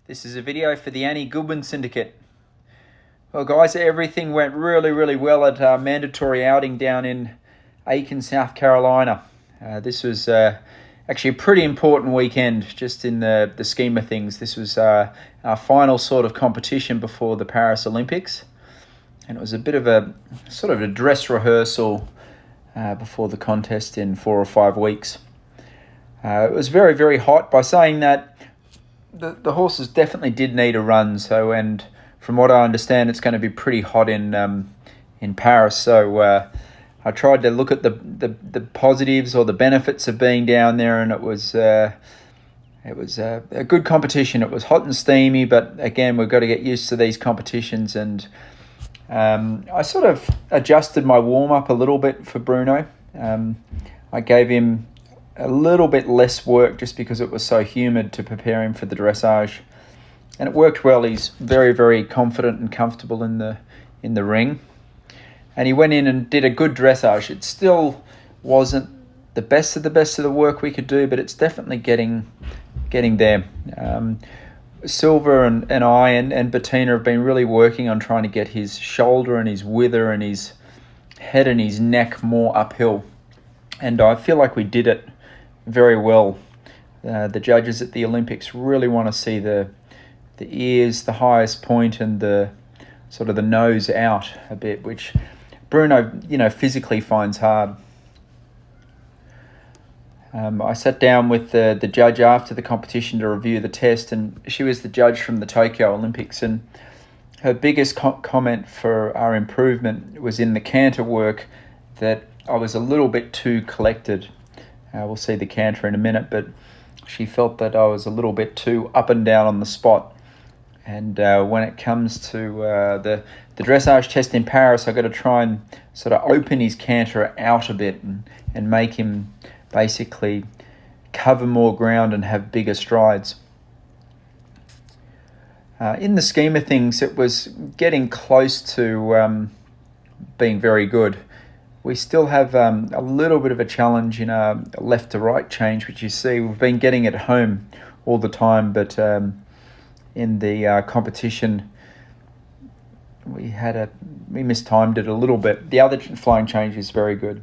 This is a video for the Annie Goodwin Syndicate. Well guys, everything went really well at our mandatory outing down in Aiken, South Carolina. This was actually a pretty important weekend just in the scheme of things. This was our final sort of competition before the Paris Olympics. And it was a bit of a sort of a dress rehearsal before the contest in 4 or 5 weeks. It was very hot. By saying that, the horses definitely did need a run. And from what I understand, it's going to be pretty hot in Paris. So I tried to look at the positives or the benefits of being down there, and it was a good competition. It was hot and steamy, but again, we've got to get used to these competitions. And I sort of adjusted my warm-up a little bit for Bruno. I gave him a little bit less work just because it was so humid to prepare him for the dressage, and it worked well. He's very confident and comfortable in the ring, and he went in and did a good dressage. It still wasn't the best of the work we could do, but it's definitely getting there. Silver and I and Bettina have been really working on trying to get his shoulder and his wither and his head and his neck more uphill, and I feel like we did it very well. The judges at the Olympics really want to see the ears, the highest point, and the sort of the nose out a bit, which Bruno, physically finds hard. I sat down with the judge after the competition to review the test, and she was the judge from the Tokyo Olympics, and her biggest comment for our improvement was in the canter work, that I was a little bit too collected. We'll see the canter in a minute, but she felt that I was a little bit too up and down on the spot. And when it comes to the dressage test in Paris, I've got to try and sort of open his canter out a bit and make him basically cover more ground and have bigger strides. In the scheme of things, it was getting close to being very good. We still have a little bit of a challenge in our left to right change, which you see we've been getting at home all the time, but in the competition we mistimed it a little bit. The other flying change is very good.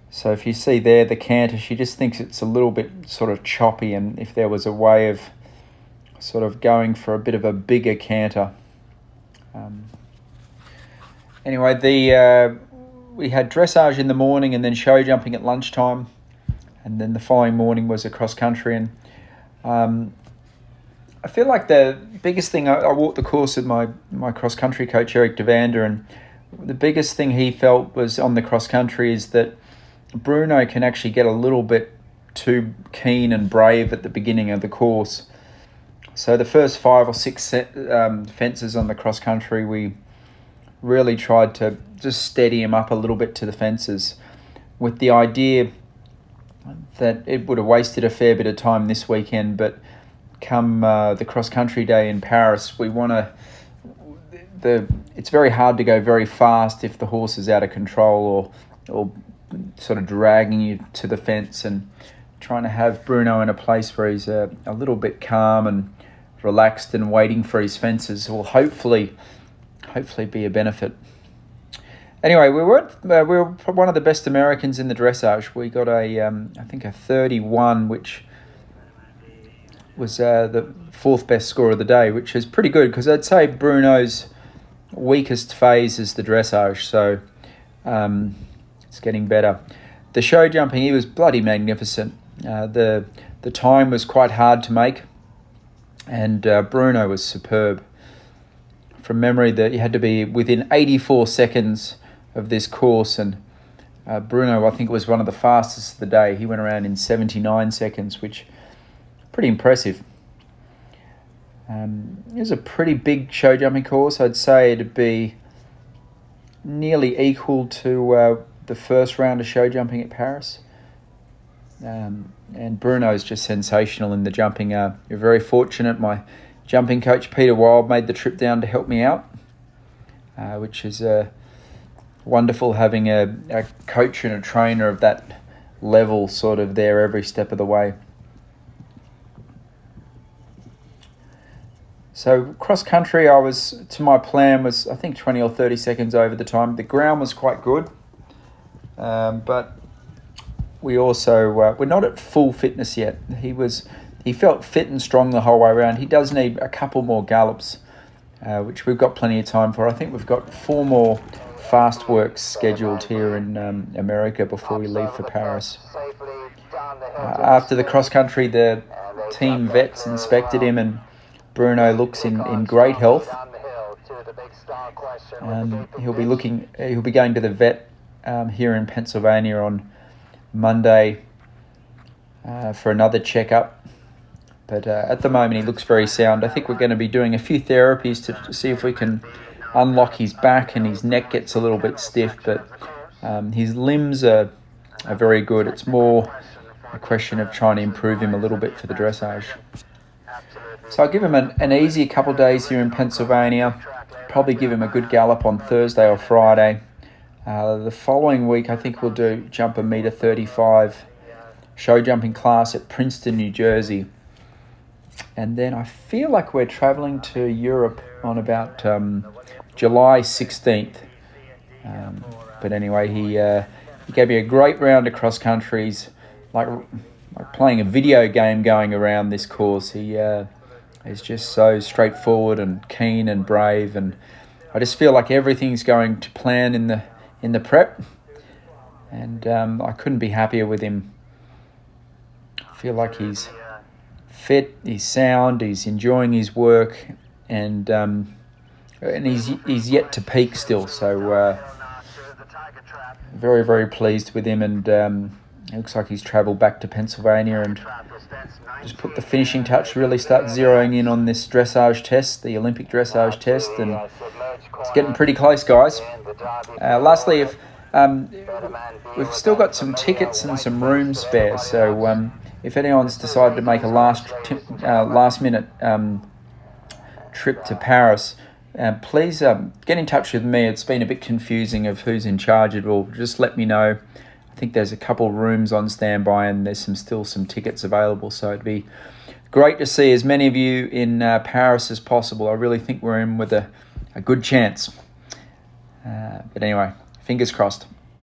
So if you see there the canter, she just thinks it's a little bit sort of choppy, and if there was a way of sort of going for a bit of a bigger canter. Anyway, we had dressage in the morning and then show jumping at lunchtime, and then the following morning was a cross country. And I feel like the biggest thing, I walked the course with my cross country coach Eric Devander, and the biggest thing he felt was on the cross country is that Bruno can actually get a little bit too keen and brave at the beginning of the course. So the first 5 or 6 fences on the cross country, we really tried to just steady him up a little bit to the fences, with the idea that it would have wasted a fair bit of time this weekend, but come the cross-country day in Paris, we want to... It's very hard to go very fast if the horse is out of control or sort of dragging you to the fence, and trying to have Bruno in a place where he's a little bit calm and relaxed and waiting for his fences will hopefully be a benefit. Anyway, we were one of the best Americans in the dressage. We got I think a 31, which was the 4th best score of the day, which is pretty good, because I'd say Bruno's weakest phase is the dressage, so it's getting better. The show jumping, he was bloody magnificent. The time was quite hard to make, and Bruno was superb. From memory, that you had to be within 84 seconds of this course, and Bruno, I think, was one of the fastest of the day. He went around in 79 seconds, which pretty impressive. It was a pretty big show jumping course. I'd say it'd be nearly equal to the first round of show jumping at Paris. And Bruno's just sensational in the jumping. You're very fortunate. My jumping coach Peter Wild made the trip down to help me out, which is wonderful having a coach and a trainer of that level sort of there every step of the way. So cross country, my plan was I think 20 or 30 seconds over the time. The ground was quite good, but we also we're not at full fitness yet. He felt fit and strong the whole way around. He does need a couple more gallops, which we've got plenty of time for. I think we've got 4 more fast works scheduled here in America before we leave for Paris. After the cross country, the team vets inspected him, and Bruno looks in great health. He'll be going to the vet here in Pennsylvania on Monday for another checkup. But at the moment, he looks very sound. I think we're going to be doing a few therapies to see if we can unlock his back, and his neck gets a little bit stiff, but his limbs are very good. It's more a question of trying to improve him a little bit for the dressage. So I'll give him an easy couple of days here in Pennsylvania. Probably give him a good gallop on Thursday or Friday. The following week, I think we'll jump a meter 35 show jumping class at Princeton, New Jersey. And then I feel like we're traveling to Europe on about July 16th. But anyway, he gave me a great round of cross countries, like playing a video game going around this course. He is just so straightforward and keen and brave, and I just feel like everything's going to plan in the prep, and I couldn't be happier with him. I feel like he's fit, he's sound, he's enjoying his work, and he's yet to peak still. So very, very pleased with him, and it looks like he's travelled back to Pennsylvania and just put the finishing touch, really start zeroing in on this dressage test, the Olympic dressage test, and it's getting pretty close, guys. Lastly, we've still got some tickets and some room spare, so if anyone's decided to make a last minute trip to Paris, please get in touch with me. It's been a bit confusing of who's in charge of it all. Just let me know. I think there's a couple rooms on standby, and there's still some tickets available, so it'd be great to see as many of you in Paris as possible. I really think we're in with a good chance. But anyway, fingers crossed.